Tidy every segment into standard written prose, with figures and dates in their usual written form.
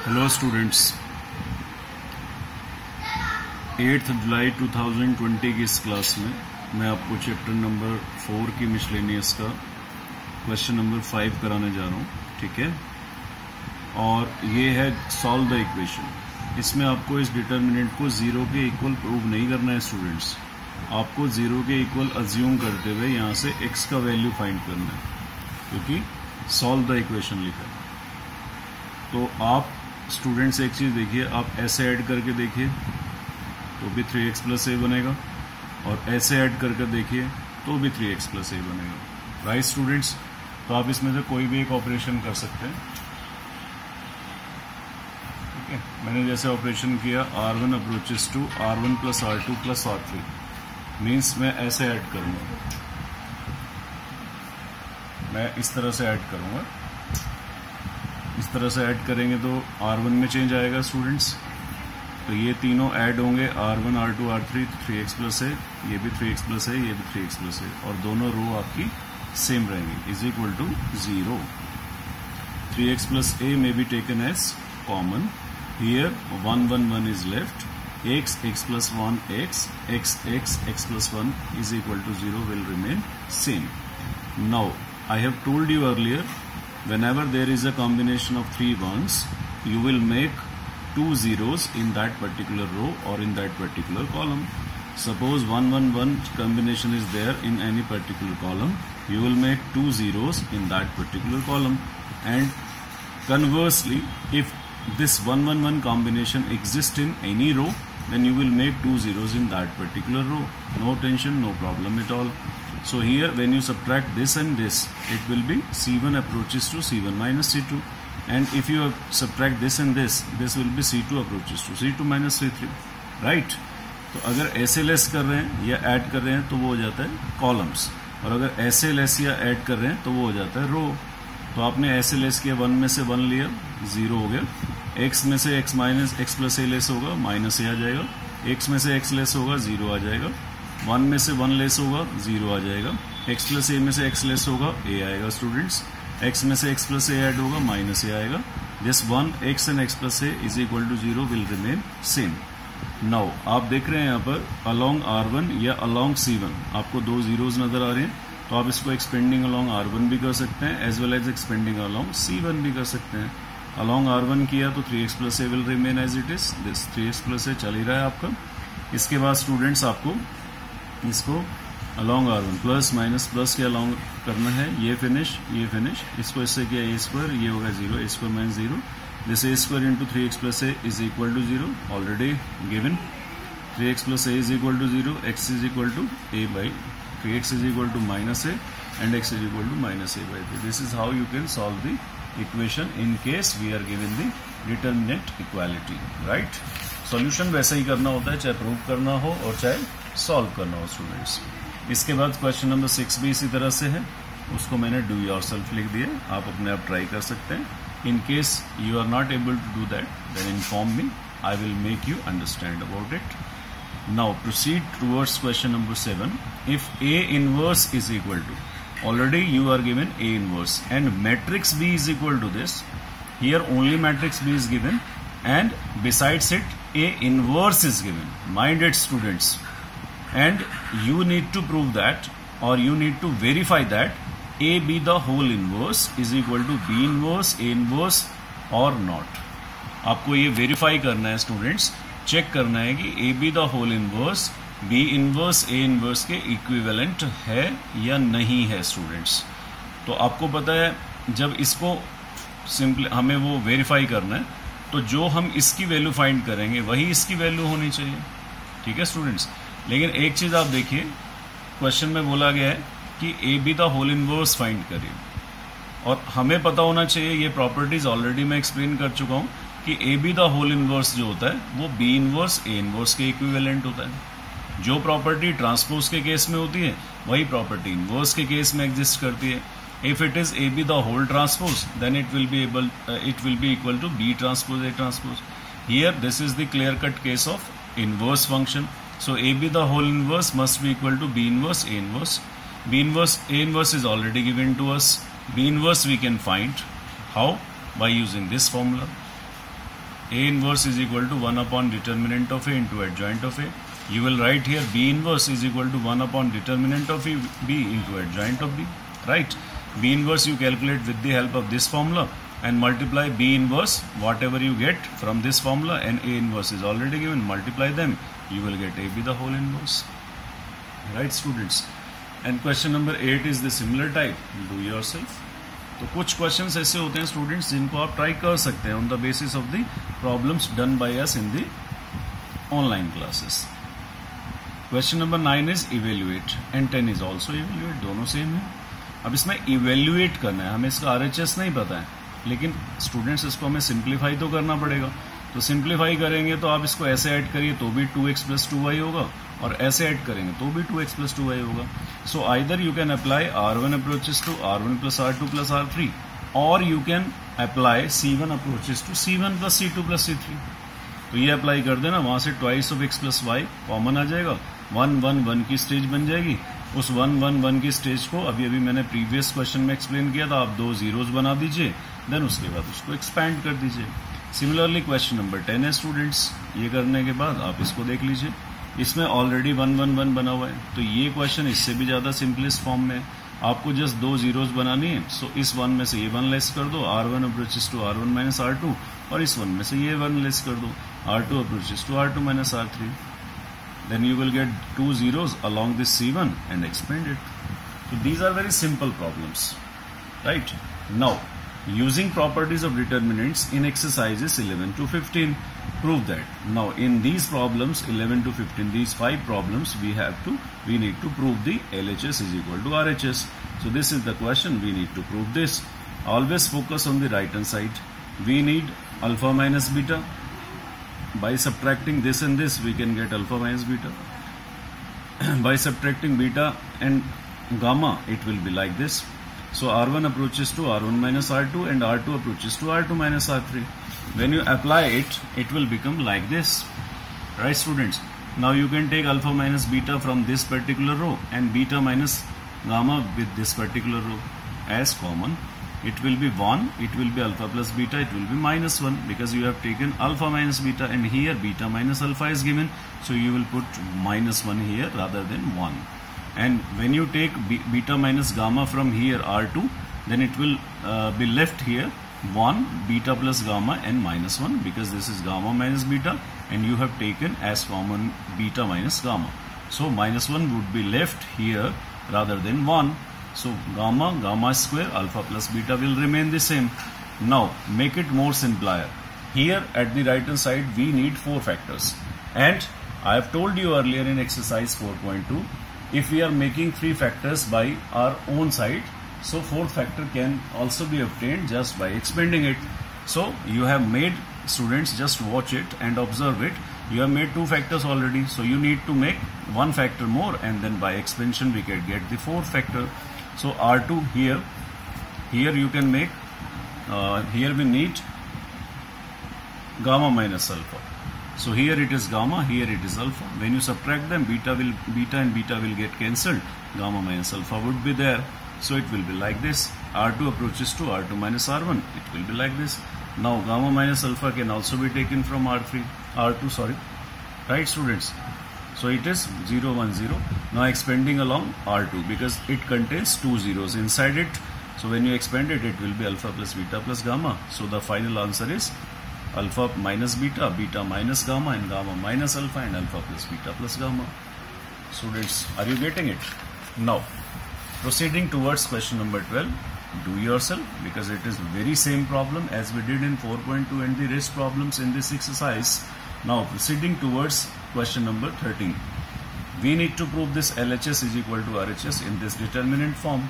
Hello students, 8 जुलाई 2020 की इस class में मैं आपको चैप्टर नंबर 4 की मिसलेनियस का क्वेश्चन नंबर 5 कराने जा रहा हूँ। ठीक है, और ये है सॉल्व द इक्वेशन। इसमें आपको इस डिटर्मिनेंट को 0 के इक्वल प्रूव नहीं करना है स्टूडेंट्स, आपको 0 के इक्वल अज्यूम करते हुए यहाँ से x का वैल्यू फाइंड करना है, क्योंकि सॉल्व द इक्वेशन लिखा है। तो आप स्टूडेंट्स एक चीज देखिए, आप ऐसे ऐड करके देखिए तो भी 3x प्लस a बनेगा, और ऐसे ऐड करके देखिए तो भी 3x प्लस a बनेगा। राइट स्टूडेंट्स, तो आप इसमें से कोई भी एक ऑपरेशन कर सकते हैं। ठीक है, मैंने जैसे ऑपरेशन किया r1 approaches to r1 plus r2 plus r3, means मैं ऐसे ऐड करूंगा, मैं इस तरह से ऐड करूंगा। इस तरह से ऐड करेंगे तो R1 में चेंज आएगा स्टूडेंट्स, तो ये तीनों ऐड होंगे R1 R2 R3, 3x plus है, ये भी 3x प्लस है, ये भी 3x प्लस है, और दोनों रो आपकी सेम रहेंगी, is equal to 0। 3x plus a may be taken as common. Here 1 1 1 is left. x plus 1 x plus 1 is equal to 0 will remain same. Now I have told you earlier, whenever there is a combination of 3 ones, you will make 2 zeros in that particular row or in that particular column. Suppose 1 1 1 combination is there in any particular column, you will make 2 zeros in that particular column. And conversely, if this 1 1 1 combination exists in any row, then you will make 2 zeros in that particular row. No tension, no problem at all. So here when you subtract this and this, it will be C1 approaches to C1 minus C2, and if you subtract this and this will be C2 approaches to C2 minus C3, right? तो अगर ऐसे less कर रहे हैं या add कर रहे हैं तो वो हो जाता है कॉलम्स, और अगर ऐसे लेस या ऐड कर रहे हैं तो वो हो जाता है रो। तो आपने ऐसे लेस किया, 1 में से 1 लिया, 0 हो गया। x में से x minus x plus a less होगा, माइनस a आ जाएगा। x में से x लेस होगा, 0 आ जाएगा। 1 में से 1 लेस होगा, 0 आ जाएगा। x प्लस a में से x लेस होगा, a आएगा स्टूडेंट्स। x में से x प्लस a ऐड होगा, माइनस a आएगा। This 1 x and x plus a is equal to 0 will remain same. Now आप देख रहे हैं यहाँ पर अलोंग R1 या अलोंग C1 आपको 2 जीरोज नजर आ रहे हैं, तो आप इसको एक्सपेंडिंग अलोंग R1 भी कर सकते हैं, as well as expanding along C1 भी कर सकते हैं। अलोंग R1 किया तो 3x plus a will remain as it is, this 3x plus a चल ही रहा है आपका। इसके बाद स्टूडेंट्स आपको इसको along R1 plus minus plus के अलोंग करना है, ये फिनिश, इसको इससे किया a स्क्वायर, ये होगा 0, a square minus 0, this a square into 3x plus a is equal to 0, already given. 3x plus a is equal to 0, x is equal to a by 3x is equal to minus a and x is equal to minus a by 3। This is how you can solve the equation in case we are given the determinant equality, right. Solution वैसा ही करना होता है, चाहे prove करना हो और चाहे सॉल्व करना हो स्टूडेंट्स। इसके बाद क्वेश्चन नंबर 6 भी इसी तरह से है, उसको मैंने डू योरसेल्फ लिख दिया, आप अपने आप ट्राई कर सकते हैं। In case you are not able to do that, then inform me, I will make you understand about it. Now proceed towards question number 7। If A inverse is equal to, already you are given A inverse and matrix B is equal to this, here only matrix B is given and besides it A inverse is given. Mind it students, and you need to prove that, or you need to verify that A be the whole inverse is equal to B inverse, A inverse or not. आपको ये verify करना है students, check करना है कि A be the whole inverse B inverse A inverse के equivalent है या नहीं है स्टूडेंट्स। तो आपको पता है जब इसको सिंपली हमें वो वेरीफाई करना है, तो जो हम इसकी वैल्यू फाइंड करेंगे वही इसकी वैल्यू होनी चाहिए। ठीक है स्टूडेंट्स, लेकिन एक चीज आप देखिए, क्वेश्चन में बोला गया है कि A B the whole inverse find करिए, और हमें पता होना चाहिए, ये प्रॉपर्टीज ऑलरेडी मैं एक्सप्लेन कर चुका हूं कि A B the whole inverse जो होता है वो बी इनवर्स ए इनवर्स के इक्विवेलेंट होता है। जो प्रॉपर्टी ट्रांसपोज के केस में होती है वही प्रॉपर्टी इनवर्स के केस में एग्जिस्ट करती है। If it is A B the whole transpose, then it will be equal to B transpose A transpose. Here this is the clear cut case of inverse function, so A B the whole inverse must be equal to B inverse A inverse. B inverse A inverse is already given to us, B inverse we can find how, by using this formula. A inverse is equal to 1 upon determinant of A into adjoint of A. You will write here B inverse is equal to 1 upon determinant of B into adjoint of B. Right? B inverse you calculate with the help of this formula and multiply B inverse, whatever you get from this formula, and A inverse is already given, multiply them, you will get AB the whole inverse. Right students? And question number 8 is the similar type. Do yourself. तो कुछ questions ऐसे होते हैं students जिनको आप try कर सकते हैं on the basis of the problems done by us in the online classes. Question number 9 is evaluate and 10 is also evaluate, दोनों सेम है. अब इसमें इवेल्युएट करना है, हमें इसका RHS नहीं पता है, लेकिन स्टूडेंट्स इसको हमें सिंप्लीफाई तो करना पड़ेगा. तो सिंप्लीफाई करेंगे तो आप इसको ऐसे ऐड करिए तो भी 2x + 2y होगा, और ऐसे ऐड करेंगे तो भी 2x + 2y होगा. So either you can apply R1 approaches to R1 + R2 + R3, और you can apply C1 approaches to C1 + C2 + C3. तो ये अप्लाई कर देना, वहां से twice of x + y common आ जाएगा, 1 1 1 की स्टेज बन जाएगी. उस 1 1 1 की स्टेज को अभी मैंने प्रीवियस क्वेश्चन में एक्सप्लेन किया था, आप 2 जीरोज बना दीजिए, देन उसके बाद उसको एक्सपैंड कर दीजिए. सिमिलरली क्वेश्चन नंबर 10 है स्टूडेंट्स. ये करने के बाद आप इसको देख लीजिए, इसमें ऑलरेडी 1 1 1 बना हुआ है, तो ये क्वेश्चन इससे भी ज्यादा सिंपलेस्ट फॉर्म में. आपको जस्ट 2 जीरोज बनानी है. सो इस 1 में से ये 1 लेस कर दो, R1 approaches to R1 - R2, और इस 1 में से ये 1 लेस कर दो, R2 approaches to R2 - R3. Then you will get 2 zeros along this C1 and expand it. So these are very simple problems, right? Now, using properties of determinants in exercises 11 to 15, prove that. Now, in these problems 11 to 15, these 5 problems, we need to prove the LHS is equal to RHS. So this is the question. We need to prove this. Always focus on the right hand side. We need alpha minus beta. By subtracting this and this, we can get alpha minus beta. By subtracting beta and gamma, it will be like this. So R1 approaches to R1 - R2, and R2 approaches to R2 - R3. When you apply it, it will become like this. Right, students? Now you can take alpha minus beta from this particular row and beta minus gamma with this particular row as common. It will be 1, it will be alpha plus beta, it will be -1, because you have taken alpha minus beta, and here beta minus alpha is given, so you will put -1 here rather than 1. And when you take beta minus gamma from here R2, then it will be left here 1 beta plus gamma and -1, because this is gamma minus beta, and you have taken as common beta minus gamma. So -1 would be left here rather than 1. So gamma square alpha plus beta will remain the same. Now make it more simpler. Here at the right hand side we need 4 factors, and I have told you earlier in exercise 4.2, if we are making 3 factors by our own side, so 4th factor can also be obtained just by expanding it. So you have made, students, just watch it and observe it. You have made 2 factors already, so you need to make 1 factor more, and then by expansion we can get the 4th factor. So R2 here you can make, here we need gamma minus alpha. So here it is gamma, here it is alpha. When you subtract them, beta and beta will get cancelled. Gamma minus alpha would be there. So it will be like this. R2 approaches to R2 minus R1. It will be like this. Now gamma minus alpha can also be taken from R2, sorry. Right, students? So it is 0 1 0. Now expanding along R2, because it contains 2 zeros inside it. So when you expand it, it will be alpha plus beta plus gamma. So the final answer is alpha minus beta, beta minus gamma, and gamma minus alpha, and alpha plus beta plus gamma. Students, are you getting it? Now, proceeding towards question number 12. Do yourself, because it is very same problem as we did in 4.2 and the rest problems in this exercise. Now proceeding towards question number 13. We need to prove this LHS is equal to RHS in this determinant form.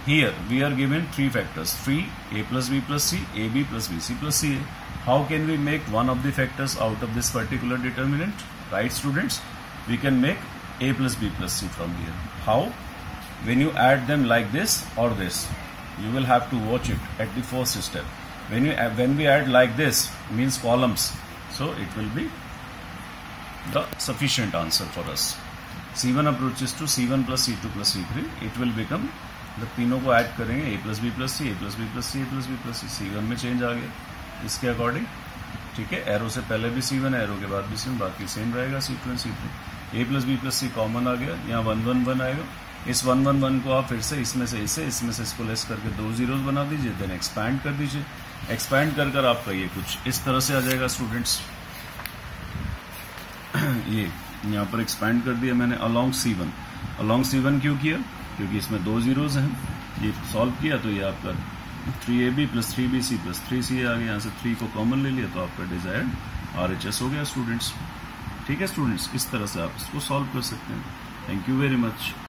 Here we are given 3 factors, 3, A plus B plus C, AB plus BC plus CA. How can we make one of the factors out of this particular determinant? Right, students? We can make A plus B plus C from here. How? When you add them like this or this, you will have to watch it at the first step. When we add like this, means columns, so it will be the sufficient answer for us. C1 approaches to C1 plus C2 plus C3, it will become, the तीनों को add करेंगे A plus B plus C, A plus B plus C, A plus B plus C. C1 में change आ गया, इसके according ठीक है, arrow से पहले भी C1, एरो के बाद भी C1, बाकी सेम रहेगा C2 C3। A plus B plus C common आ गया, यहाँ 1 1 1 आएगा। इस 1 1 1 को आप फिर से इसमें से इसको लेस करके 2 जीरोस बना दीजिए, देन एक्सपैंड कर दीजिए। एक्सपैंड कर कर आपका ये कुछ इस तरह से आ जाएगा स्टूडेंट्स। ये यहाँ पर एक्सपैंड कर दिया मैंने अलोंग C1। अलोंग C1 क्यों किया? क्योंकि इसमें 2 जीरोस हैं। ये सॉल्व किया तो ये आपका 3AB plus 3BC plus 3CA आ गया। यहाँ से 3 को कॉमन ले लिया तो आपका डिजायर्ड RHS हो गया स्टूडेंट्स। ठीक है स्टूडेंट्स, इस तरह से आप इसको सॉल्व कर सकते हैं। Thank you very much.